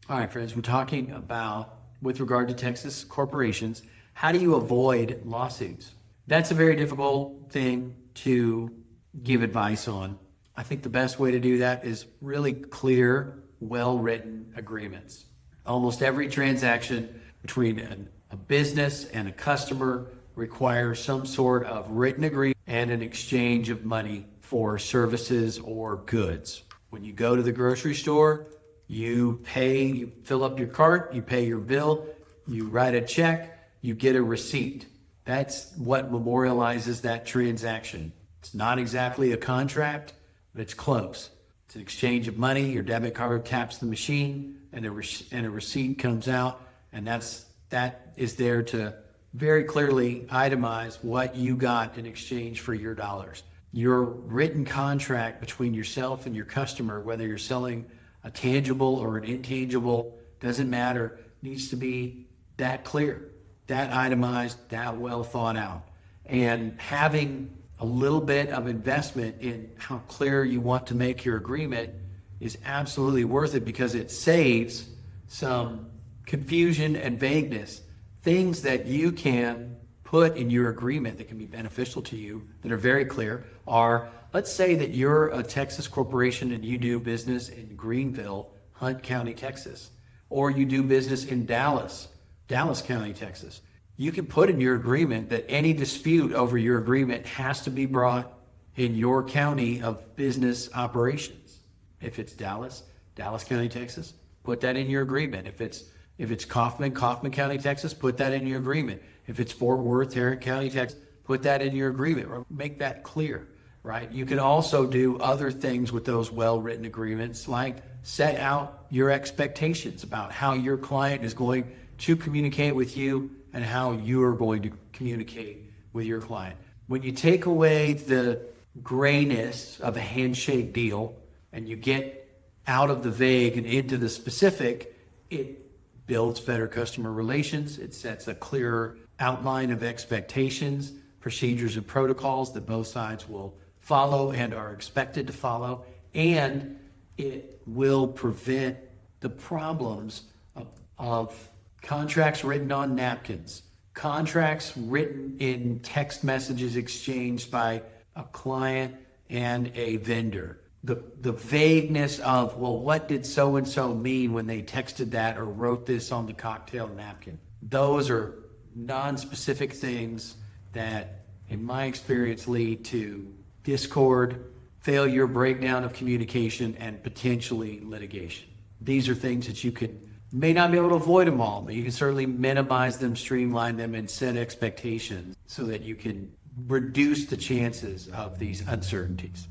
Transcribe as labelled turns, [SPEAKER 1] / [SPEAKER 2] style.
[SPEAKER 1] All right, friends, we're talking about, with regard to Texas corporations, how do you avoid lawsuits? That's a very difficult thing to give advice on. I think the best way to do that is really clear, well-written agreements. Almost every transaction between a business and a customer requires some sort of written agreement and an exchange of money for services or goods. When you go to the grocery store, you pay, you fill up your cart, you pay your bill, you write a check, you get a receipt. That's what memorializes that transaction. It's not exactly a contract, but it's close. It's an exchange of money. Your debit card taps the machine, and a receipt comes out, and that is there to very clearly itemize what you got in exchange for your dollars. Your written contract between yourself and your customer, whether you're selling a tangible or an intangible, doesn't matter, needs to be that clear, that itemized, that well thought out. And having a little bit of investment in how clear you want to make your agreement is absolutely worth it, because it saves some confusion and vagueness. Things that you can put in your agreement that can be beneficial to you that are very clear are, let's say that you're a Texas corporation and you do business in Greenville, Hunt County, Texas, or you do business in Dallas County, Texas. You can put in your agreement that any dispute over your agreement has to be brought in your county of business operations. If it's Dallas County, Texas, put that in your agreement. If it's Kaufman County, Texas, put that in your agreement. If it's Fort Worth, Tarrant County, Texas, put that in your agreement, or make that clear, right? You can also do other things with those well-written agreements, like set out your expectations about how your client is going to communicate with you and how you're going to communicate with your client. When you take away the grayness of a handshake deal and you get out of the vague and into the specific, it builds better customer relations. It sets a clearer outline of expectations, procedures, and protocols that both sides will follow and are expected to follow. And it will prevent the problems of contracts written on napkins, contracts written in text messages exchanged by a client and a vendor. The vagueness of, well, what did so-and-so mean when they texted that or wrote this on the cocktail napkin? Those are non-specific things that, in my experience, lead to discord, failure, breakdown of communication, and potentially litigation. These are things that you may not be able to avoid them all, but you can certainly minimize them, streamline them, and set expectations so that you can reduce the chances of these uncertainties.